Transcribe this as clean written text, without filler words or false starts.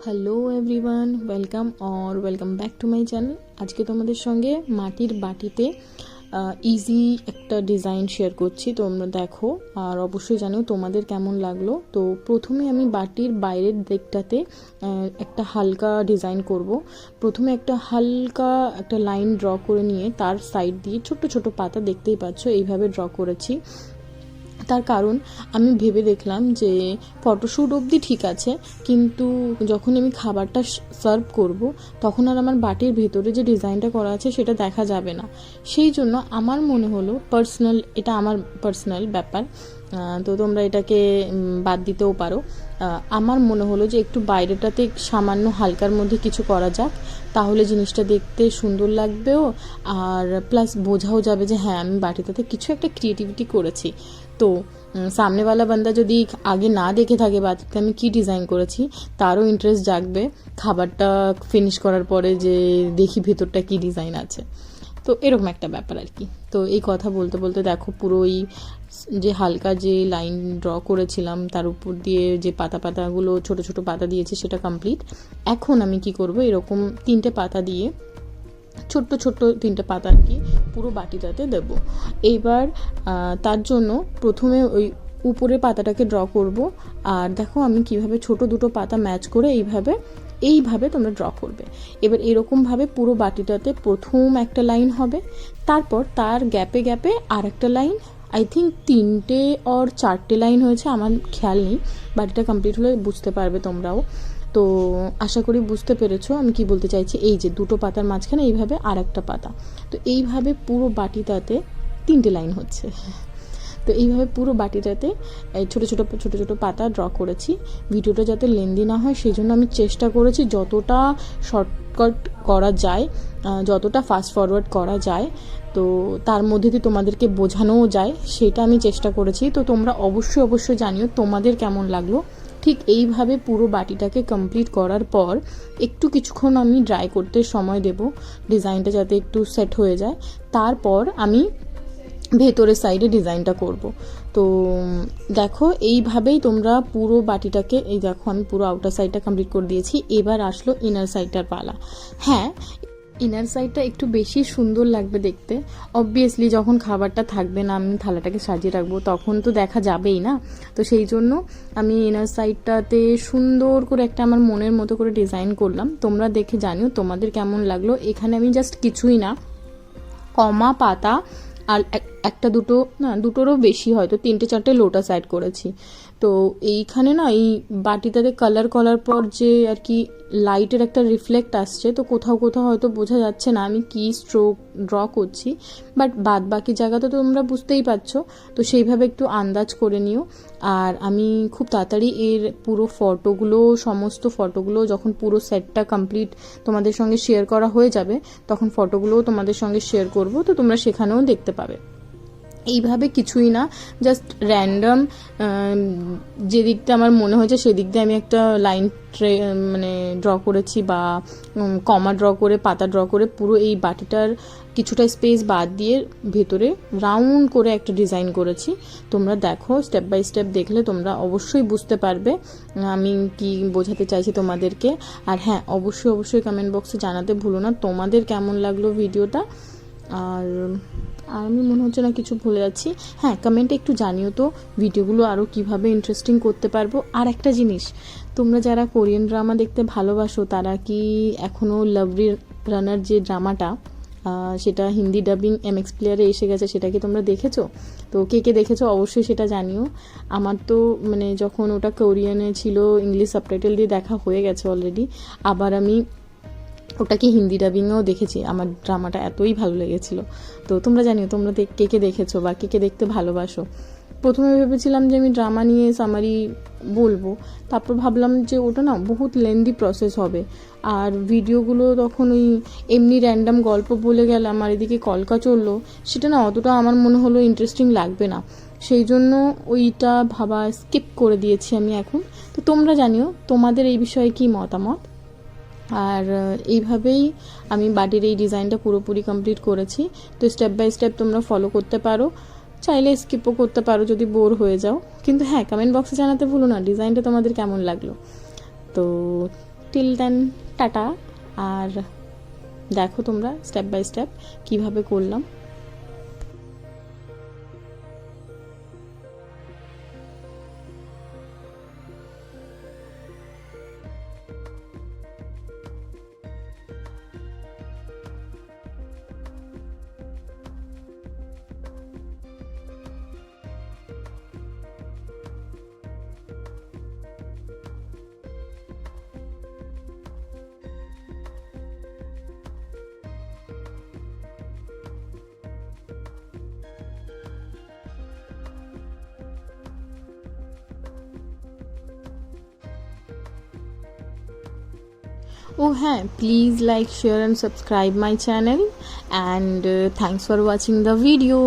Hello everyone, welcome back to my channel. আজকে তোমাদের সঙ্গে মাটির বাটিতে ইজি একটা ডিজাইন শেয়ার করছি, তোমরা দেখো আর অবশ্যই জানিও তোমাদের কেমন লাগলো। তো প্রথমে আমি বাটির বাইরের দিকটাতে একটা হালকা ডিজাইন করব। প্রথমে একটা হালকা একটা লাইন ড্র করে নিয়ে তার সাইড দিয়ে ছোট ছোট পাতা দেখতেই পাচ্ছ এইভাবে ড্র করেছি। তার কারণ আমি ভেবে দেখলাম যে ফটোশ্যুট অবধি ঠিক আছে, কিন্তু যখন আমি খাবারটা সার্ভ করব তখন আর আমার বাটির ভেতরে যে ডিজাইনটা করা আছে সেটা দেখা যাবে না। সেই জন্য আমার মনে হলো এটা আমার পার্সোনাল ব্যাপার, তো তোমরা এটাকে বাদ দিতেও পারো। আমার মনে হলো যে একটু বাইরেটাতে সামান্য হালকার মধ্যে কিছু করা যাক, তাহলে জিনিসটা দেখতে সুন্দর লাগবেও, আর প্লাস বোঝাও যাবে যে হ্যাঁ আমি বাটিটাতে কিছু একটা ক্রিয়েটিভিটি করেছি। তো সামনেওয়ালা বান্দা যদি আগে না দেখে থাকে বাটিতে আমি কি ডিজাইন করেছি, তারও ইন্টারেস্ট জাগবে খাবারটা ফিনিশ করার পরে যে দেখি ভেতরটা কি ডিজাইন আছে। তো এরকম একটা ব্যাপার আর কি। তো এই কথা বলতে বলতে দেখো পুরো এই যে হালকা যে লাইন ড্র করেছিলাম তার উপর দিয়ে যে পাতাগুলো ছোট ছোট পাতা দিয়েছি সেটা কমপ্লিট। এখন আমি কি করব, এরকম তিনটে পাতা দিয়ে ছোট্ট ছোট্ট তিনটে পাতা আর কি পুরো বাটিটাতে দেব। এইবার তার জন্য প্রথমে ওই উপরের পাতাটাকে ড্র করব। আর দেখো আমি কিভাবে ছোট দুটো পাতা ম্যাচ করে এইভাবে তোমরা ড্র করবে। এবার এরকমভাবে পুরো বাটিটাতে প্রথম একটা লাইন হবে, তারপর তার গ্যাপে গ্যাপে আর একটা লাইন, আই থিঙ্ক 3টে আর 4টে লাইন হয়েছে, আমার খেয়াল নেই। বাটিটা কমপ্লিট হলে বুঝতে পারবে তোমরাও। তো আশা করি বুঝতে পেরেছো আমি কি বলতে চাইছি। এই যে দুটো পাতার মাঝখানে এইভাবে আর একটা পাতা, তো এইভাবে পুরো বাটিটাতে 3টে লাইন হচ্ছে। তো এইভাবে পুরো বাটিটাতে ছোটো ছোটো ছোটো ছোটো পাতা ড্র করেছি। ভিডিওটা যাতে লেন্দি না হয় সেই জন্য আমি চেষ্টা করেছি যতটা শর্টকাট করা যায়, যতটা ফাস্ট ফরওয়ার্ড করা যায়, তো তার মধ্যে দিয়ে তোমাদেরকে বোঝানোও যায় সেটা আমি চেষ্টা করেছি। তো তোমরা অবশ্যই জানিও তোমাদের কেমন লাগলো। ঠিক এইভাবে পুরো বাটিটাকে কমপ্লিট করার পর কিছুক্ষণ আমি ড্রাই করতে সময় দেব, ডিজাইনটা যাতে একটু সেট হয়ে যায়। তারপর আমি ভেতরের সাইডে ডিজাইনটা করব। তো দেখো এইভাবেই তোমরা পুরো বাটিটাকে, এই দেখো আমি পুরো আউটার সাইডটা কমপ্লিট করে দিয়েছি। এবার আসলো ইনার সাইডটার পালা। হ্যাঁ, ইনার সাইডটা একটু বেশি সুন্দর লাগবে দেখতে। অবভিয়াসলি যখন খাবারটা থাকবে না, আমি থালাটাকে সাজিয়ে রাখবো, তখন তো দেখা যাবেই না। তো সেই জন্য আমি ইনার সাইডটাতে সুন্দর করে একটা আমার মনের মতো করে ডিজাইন করলাম। তোমরা দেখে জানিও তোমাদের কেমন লাগলো। এখানে আমি জাস্ট কিছুই না, কমা পাতা আর একটা দুটো না, দুটোরও বেশি হয়তো 3টে-4টে লোটাস অ্যাড করেছি। তো এইখানে না এই বাটিটাতে কালার করার পর যে আর কি লাইটের একটা রিফ্লেক্ট আসছে, তো কোথাও কোথাও হয়তো বোঝা যাচ্ছে না আমি কি স্ট্রোক ড্র করছি, বাট বাদ বাকি জায়গাতে তো তোমরা বুঝতেই পারছো। তো সেইভাবে একটু আন্দাজ করে নিও। আর আমি খুব তাড়াতাড়ি এর পুরো সমস্ত ফটোগুলো যখন পুরো সেটটা কমপ্লিট তোমাদের সঙ্গে শেয়ার করা হয়ে যাবে, তখন ফটোগুলোও তোমাদের সঙ্গে শেয়ার করব, তো তোমরা সেখানেও দেখতে পাবে। এইভাবে কিছুই না, জাস্ট র্যান্ডম যে দিকটা আমার মনে হয়েছে সেদিক দিয়ে আমি একটা লাইন ড্র করেছি, বা কমা ড্র করে পাতা ড্র করে পুরো এই বাটিটার কিছুটা স্পেস বাদ দিয়ে ভেতরে রাউন্ড করে একটা ডিজাইন করেছি। তোমরা দেখো, স্টেপ বাই স্টেপ দেখলে তোমরা অবশ্যই বুঝতে পারবে আমি কি বোঝাতে চাইছি তোমাদেরকে। আর হ্যাঁ, অবশ্যই কমেন্ট বক্সে জানাতে ভুলো না তোমাদের কেমন লাগলো ভিডিওটা। আর আমি মনে হচ্ছে না কিছু ভুলে যাচ্ছি। হ্যাঁ, কমেন্টে একটু জানিও তো ভিডিওগুলো আরও কিভাবে ইন্টারেস্টিং করতে পারবো। আর একটা জিনিস, তোমরা যারা কোরিয়ান ড্রামা দেখতে ভালোবাসো তারা কি এখনও লাভলি রানার যে ড্রামাটা, সেটা হিন্দি ডাবিং MX প্লেয়ারে এসে গেছে, সেটা কি তোমরা দেখেছো? তো কে দেখেছো অবশ্যই সেটা জানিও। আমার তো যখন ওটা কোরিয়ানে ছিল ইংলিশ সাবটাইটেল দিয়ে দেখা হয়ে গেছে অলরেডি, আবার আমি ওটাকে হিন্দি ডাবিংয়েও দেখেছি। আমার ড্রামাটা এতই ভালো লেগেছিলো। তো তোমরা জানিও তোমরা কে দেখেছো বা কে দেখতে ভালোবাসো। প্রথমে ভেবেছিলাম যে আমি ড্রামা নিয়ে সামারি বলবো, তারপর ভাবলাম যে ওটা না বহুত লেন্দি প্রসেস হবে, আর ভিডিওগুলো তখন ওই এমনি র্যান্ডাম গল্প বলে গেলাম আর এদিকে কলকা চললো, সেটা না অতটা আমার মনে হলো ইন্টারেস্টিং লাগবে না। সেই জন্য ওইটা ভাবা স্কিপ করে দিয়েছি আমি এখন। তো তোমরা জানিও তোমাদের এই বিষয়ে কি মতামত। আর এইভাবেই আমি বাটির এই ডিজাইনটা পুরোপুরি কমপ্লিট করেছি। তো স্টেপ বাই স্টেপ তোমরা ফলো করতে পারো, চাইলে স্কিপও করতে পারো যদি বোর হয়ে যাও। কিন্তু হ্যাঁ, কমেন্ট বক্সে জানাতে ভুলো না ডিজাইনটা তোমাদের কেমন লাগলো। তো টিল দেন টাটা। আর দেখো তোমরা স্টেপ বাই স্টেপ কিভাবে করলাম। Oh, hi, please like, share, and subscribe my channel. And thanks for watching the video.